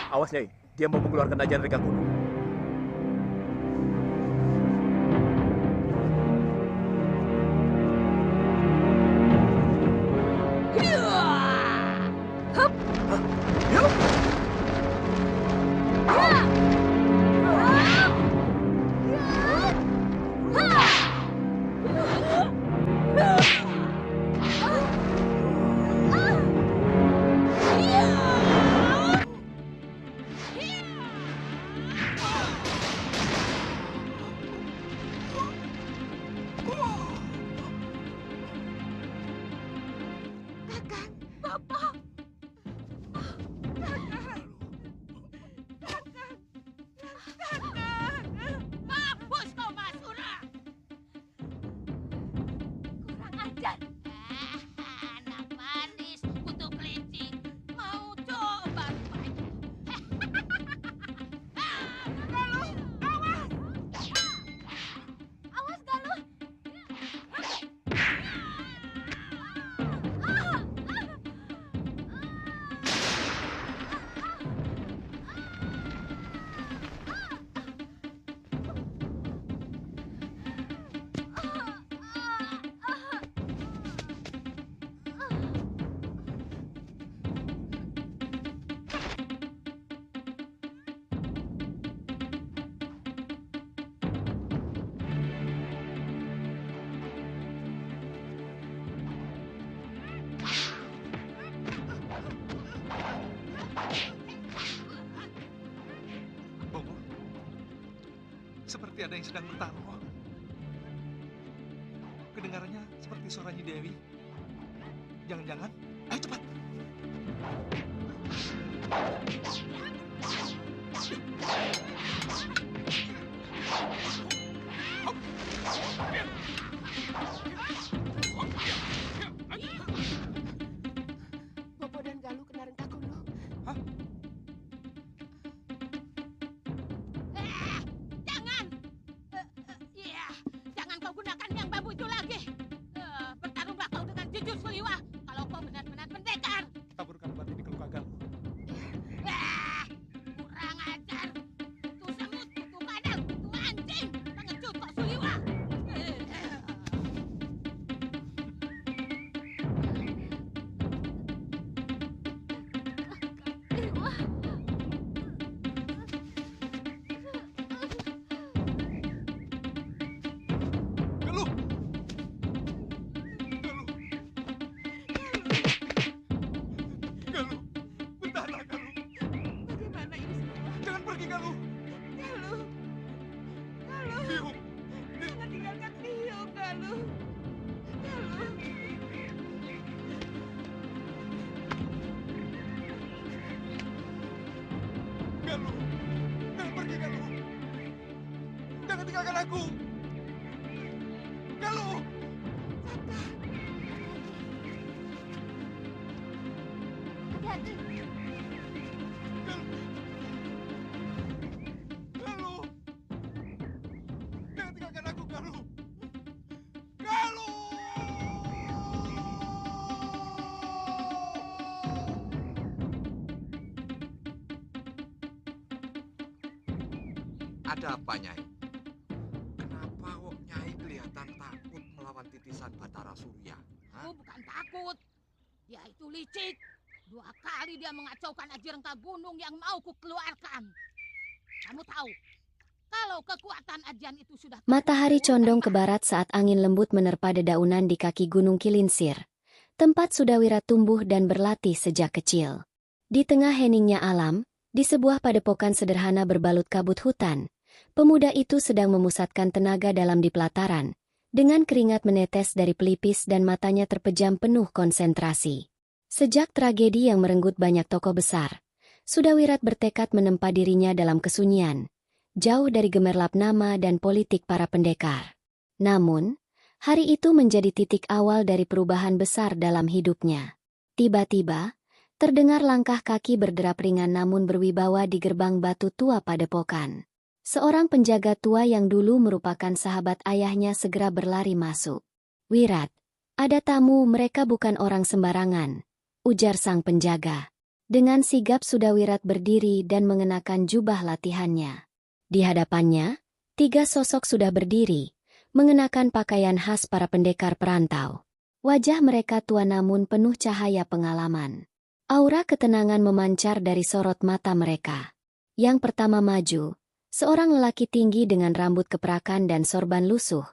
Awas, Nyai. Dia mau mengeluarkan ajian Rengka Gunung. Seperti ada yang sedang bertaruh. Kedengarannya seperti suara Nyi Dewi. Jangan-jangan, ayo cepat. Bopo dan Galuh kena rengkak gunung. Jangan! Iya, jangan kau gunakan yang bambu itu lagi. Bertarunglah kau dengan jujur Suliwa. Kalau kau benar-benar pendekar. Taburkan obat ini ke luka Galuh. Kurang ajar. Tuh semut, tuh kadal, tuh anjing. Pengecut kok Suliwa. Galuh! Galuh! Bertahanlah, Galuh! Bagaimana ini semua? Jangan pergi, Galuh! Galuh! Galuh! Biung! Jangan tinggalkan Biung, Galuh! Galuh! Galuh! Jangan pergi, Galuh! Jangan tinggalkan aku! Galuh! Hati-hati. Galuh! Jangan tinggalkan aku, Galuh! Galuh! Ada apa, Nyai? Kenapa kok Nyai kelihatan takut melawan titisan Batara Surya? Aku bukan takut. Dia itu licik. 2 kali dia mengacaukan aji rengka gunung yang mau kukeluarkan. Kamu tahu, kalau kekuatan ajian itu sudah... Matahari condong ke barat saat angin lembut menerpa dedaunan di kaki Gunung Kilinsir. Tempat Sudawira tumbuh dan berlatih sejak kecil. Di tengah heningnya alam, di sebuah padepokan sederhana berbalut kabut hutan, pemuda itu sedang memusatkan tenaga dalam di pelataran, dengan keringat menetes dari pelipis dan matanya terpejam penuh konsentrasi. Sejak tragedi yang merenggut banyak tokoh besar, Sudawirat bertekad menempa dirinya dalam kesunyian, jauh dari gemerlap nama dan politik para pendekar. Namun, hari itu menjadi titik awal dari perubahan besar dalam hidupnya. Tiba-tiba, terdengar langkah kaki berderap ringan namun berwibawa di gerbang batu tua padepokan. Seorang penjaga tua yang dulu merupakan sahabat ayahnya segera berlari masuk. "Wirat, ada tamu, mereka bukan orang sembarangan," ujar sang penjaga. Dengan sigap Sudawirat berdiri dan mengenakan jubah latihannya. Di hadapannya, 3 sosok sudah berdiri, mengenakan pakaian khas para pendekar perantau. Wajah mereka tua namun penuh cahaya pengalaman. Aura ketenangan memancar dari sorot mata mereka. Yang pertama maju, seorang lelaki tinggi dengan rambut keprakan dan sorban lusuh,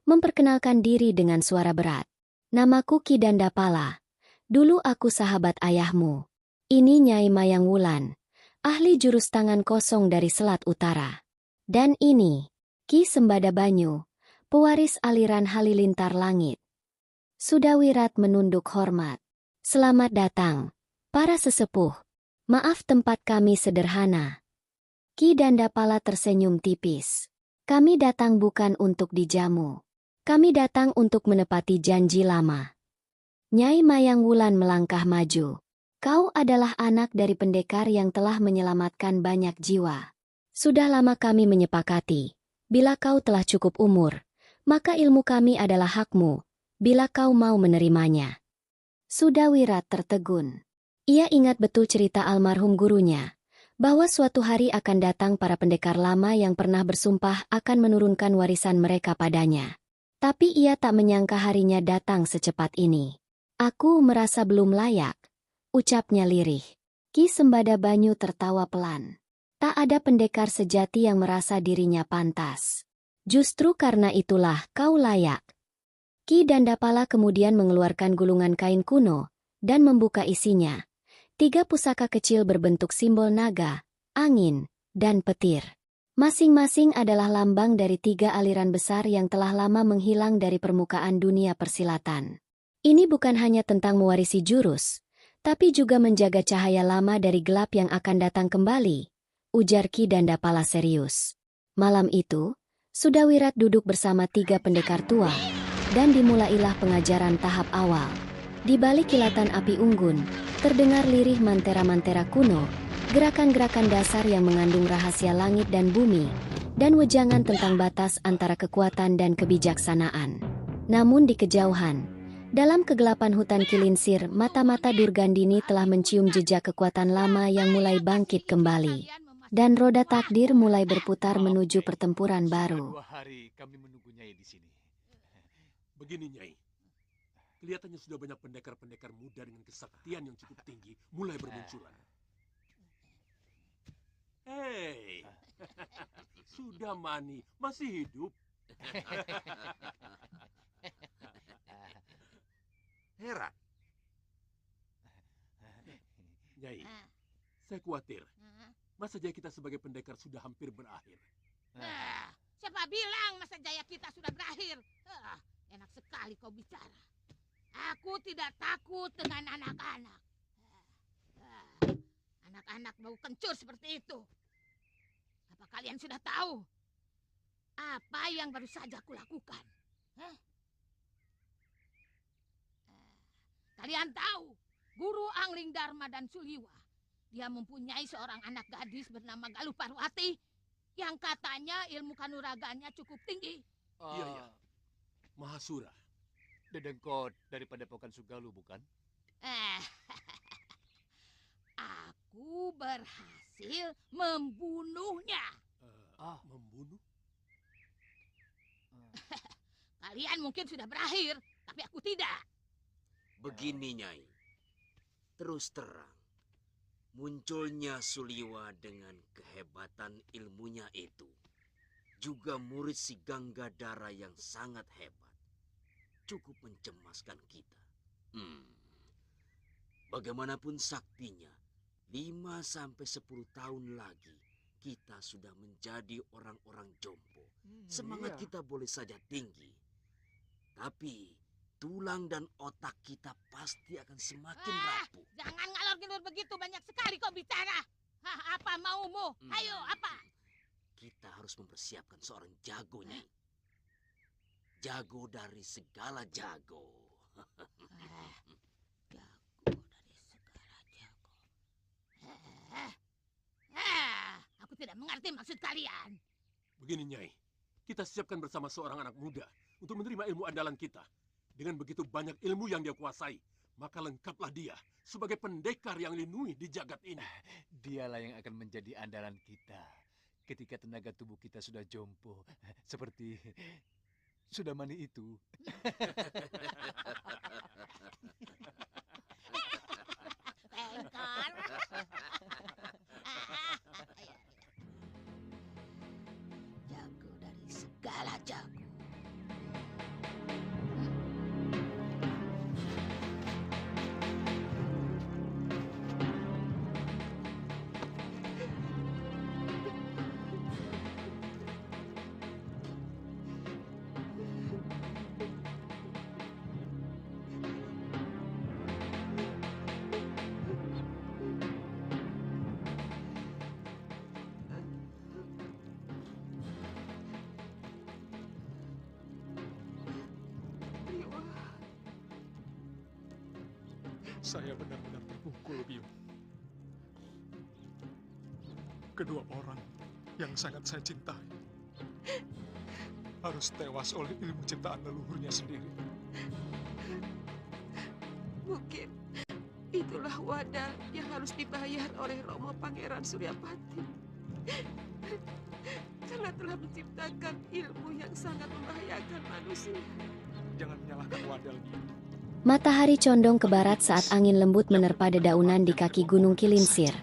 memperkenalkan diri dengan suara berat. "Namaku Ki Dandapala. Dulu aku sahabat ayahmu. Ini Nyai Mayang Wulan, ahli jurus tangan kosong dari Selat Utara. Dan ini, Ki Sembada Banyu, pewaris aliran Halilintar Langit." Sudawirat menunduk hormat. "Selamat datang, para sesepuh. Maaf tempat kami sederhana." Ki Dandapala tersenyum tipis. "Kami datang bukan untuk dijamu. Kami datang untuk menepati janji lama." Nyai Mayang Wulan melangkah maju. "Kau adalah anak dari pendekar yang telah menyelamatkan banyak jiwa. Sudah lama kami menyepakati, bila kau telah cukup umur, maka ilmu kami adalah hakmu, bila kau mau menerimanya." Sudawirat tertegun. Ia ingat betul cerita almarhum gurunya, bahwa suatu hari akan datang para pendekar lama yang pernah bersumpah akan menurunkan warisan mereka padanya. Tapi ia tak menyangka harinya datang secepat ini. "Aku merasa belum layak," ucapnya lirih. Ki Sembada Banyu tertawa pelan. "Tak ada pendekar sejati yang merasa dirinya pantas. Justru karena itulah kau layak." Ki Dandapala kemudian mengeluarkan gulungan kain kuno dan membuka isinya. 3 pusaka kecil berbentuk simbol naga, angin, dan petir. Masing-masing adalah lambang dari 3 aliran besar yang telah lama menghilang dari permukaan dunia persilatan. Ini bukan hanya tentang mewarisi jurus, tapi juga menjaga cahaya lama dari gelap yang akan datang kembali, ujar Ki Dandapala serius. Malam itu, Sudawirat duduk bersama 3 pendekar tua, dan dimulailah pengajaran tahap awal. Di balik kilatan api unggun, terdengar lirih mantera-mantera kuno, gerakan-gerakan dasar yang mengandung rahasia langit dan bumi, dan wejangan tentang batas antara kekuatan dan kebijaksanaan. Namun di kejauhan, dalam kegelapan hutan Kilinsir, mata-mata Durgandini telah mencium jejak kekuatan lama yang mulai bangkit kembali. Dan roda takdir mulai berputar menuju pertempuran baru. 2 hari kami menunggu Nyai di sini. Begini, Nyai. Kelihatannya sudah banyak pendekar-pendekar muda dengan kesaktian yang cukup tinggi mulai bermunculan. Hei, sudah Mani, masih hidup. Heran. Nyai, saya khawatir. Masa jaya kita sebagai pendekar sudah hampir berakhir. Siapa bilang masa jaya kita sudah berakhir? Enak sekali kau bicara. Aku tidak takut dengan anak-anak. Anak-anak bau kencur seperti itu. Apa kalian sudah tahu apa yang baru saja kulakukan? Kalian tahu Guru Angling Dharma dan Suliwa, dia mempunyai seorang anak gadis bernama Galuh Parwati yang katanya ilmu kanuraganya cukup tinggi. Iya. Mahasura. Dedengkot dari Padepokan Sugalu, bukan? Aku berhasil membunuhnya. Membunuh? Kalian mungkin sudah berakhir, tapi aku tidak. Begini, Nyai. Terus terang, munculnya Suliwa dengan kehebatan ilmunya itu, juga murid si Ganggadara yang sangat hebat, cukup mencemaskan kita. Bagaimanapun saktinya, 5-10 tahun lagi, kita sudah menjadi orang-orang jompo. Semangat kita boleh saja tinggi, tapi tulang dan otak kita pasti akan semakin rapuh. Jangan ngalor-ngidul begitu, banyak sekali kau bicara. Apa maumu? Ayo, apa? Kita harus mempersiapkan seorang jago, Nyai. Jago dari segala jago. Aku tidak mengerti maksud kalian. Begini, Nyai. Kita siapkan bersama seorang anak muda untuk menerima ilmu andalan kita. Dengan begitu banyak ilmu yang dia kuasai, maka lengkaplah dia sebagai pendekar yang lindungi di jagat ini. Dialah yang akan menjadi andalan kita ketika tenaga tubuh kita sudah jompo, seperti Sudamani itu. Jago dari segala jago. Saya benar-benar terpukul, Biung. Kedua orang yang sangat saya cintai harus tewas oleh ilmu ciptaan leluhurnya sendiri. Mungkin itulah wadal yang harus dibayar oleh Romo Pangeran Suryapati. Karena telah menciptakan ilmu yang sangat membahayakan manusia. Jangan menyalahkan wadal, Biung. Matahari condong ke barat saat angin lembut menerpa dedaunan di kaki Gunung Kilinsir,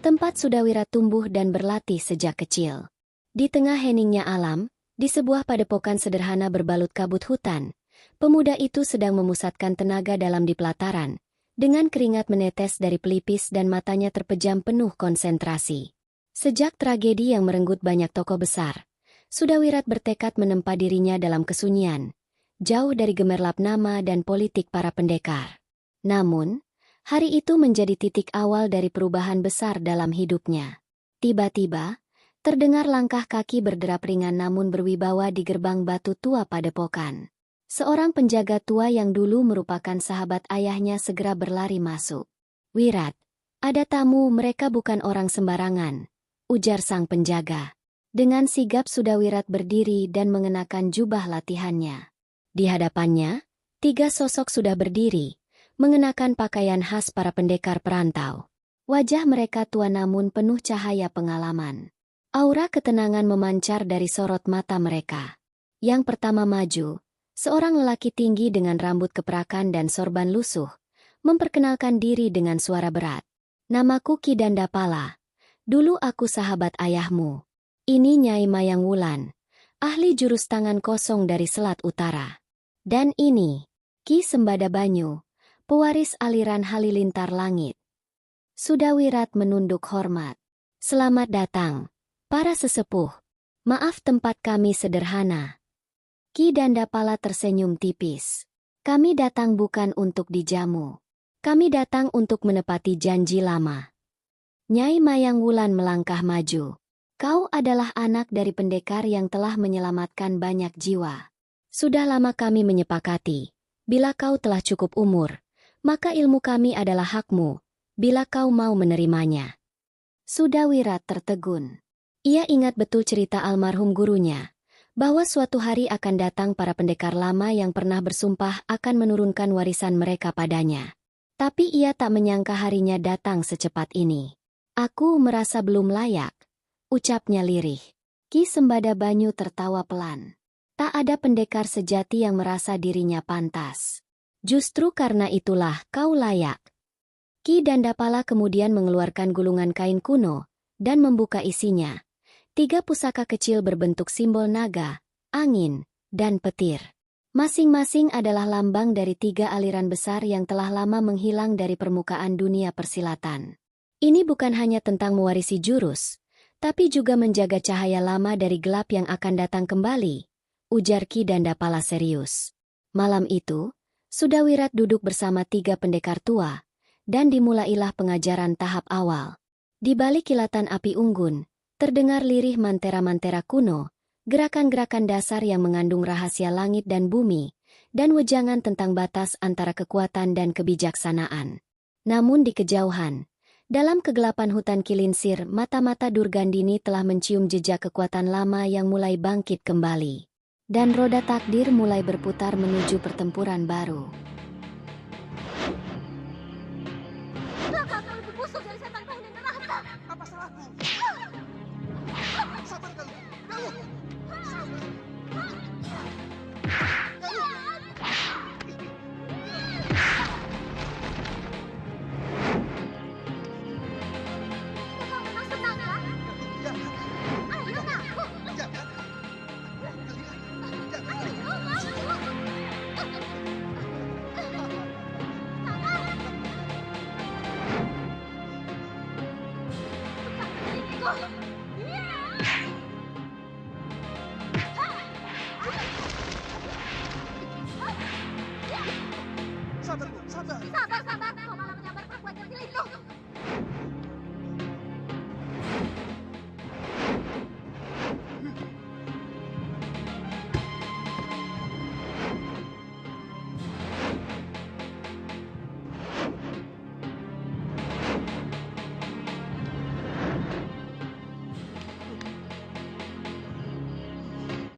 tempat Sudawirat tumbuh dan berlatih sejak kecil. Di tengah heningnya alam, di sebuah padepokan sederhana berbalut kabut hutan, pemuda itu sedang memusatkan tenaga dalam di pelataran, dengan keringat menetes dari pelipis dan matanya terpejam penuh konsentrasi. Sejak tragedi yang merenggut banyak tokoh besar, Sudawirat bertekad menempa dirinya dalam kesunyian, jauh dari gemerlap nama dan politik para pendekar. Namun, hari itu menjadi titik awal dari perubahan besar dalam hidupnya. Tiba-tiba, terdengar langkah kaki berderap ringan namun berwibawa di gerbang batu tua padepokan. Seorang penjaga tua yang dulu merupakan sahabat ayahnya segera berlari masuk. "Wirat, ada tamu, mereka bukan orang sembarangan," ujar sang penjaga. Dengan sigap Sudawirat berdiri dan mengenakan jubah latihannya. Di hadapannya, 3 sosok sudah berdiri, mengenakan pakaian khas para pendekar perantau. Wajah mereka tua namun penuh cahaya pengalaman. Aura ketenangan memancar dari sorot mata mereka. Yang pertama maju, seorang lelaki tinggi dengan rambut keprakan dan sorban lusuh, memperkenalkan diri dengan suara berat. "Namaku Ki Dandapala. Dulu aku sahabat ayahmu. Ini Nyai Mayang Wulan, ahli jurus tangan kosong dari Selat Utara. Dan ini, Ki Sembada Banyu, pewaris aliran Halilintar Langit." Sudawirat menunduk hormat. "Selamat datang, para sesepuh. Maaf tempat kami sederhana." Ki Dandapala tersenyum tipis. "Kami datang bukan untuk dijamu. Kami datang untuk menepati janji lama." Nyai Mayang Wulan melangkah maju. "Kau adalah anak dari pendekar yang telah menyelamatkan banyak jiwa. Sudah lama kami menyepakati, bila kau telah cukup umur, maka ilmu kami adalah hakmu, bila kau mau menerimanya." Sudawirat tertegun. Ia ingat betul cerita almarhum gurunya, bahwa suatu hari akan datang para pendekar lama yang pernah bersumpah akan menurunkan warisan mereka padanya. Tapi ia tak menyangka harinya datang secepat ini. "Aku merasa belum layak," ucapnya lirih. Ki Sembada Banyu tertawa pelan. "Tak ada pendekar sejati yang merasa dirinya pantas. Justru karena itulah kau layak." Ki Dandapala kemudian mengeluarkan gulungan kain kuno dan membuka isinya. 3 pusaka kecil berbentuk simbol naga, angin, dan petir. Masing-masing adalah lambang dari 3 aliran besar yang telah lama menghilang dari permukaan dunia persilatan. Ini bukan hanya tentang mewarisi jurus, tapi juga menjaga cahaya lama dari gelap yang akan datang kembali, ujar Ki Dandapala serius. Malam itu, Sudawirat duduk bersama 3 pendekar tua, dan dimulailah pengajaran tahap awal. Di balik kilatan api unggun, terdengar lirih mantera-mantera kuno, gerakan-gerakan dasar yang mengandung rahasia langit dan bumi, dan wejangan tentang batas antara kekuatan dan kebijaksanaan. Namun di kejauhan, dalam kegelapan hutan Kilinsir, mata-mata Durgandini telah mencium jejak kekuatan lama yang mulai bangkit kembali. Dan roda takdir mulai berputar menuju pertempuran baru. Kakak lebih busuk dari setan penghuni neraka. Apa salahku? Sabar kalian. Galuh. Sabar, sabar.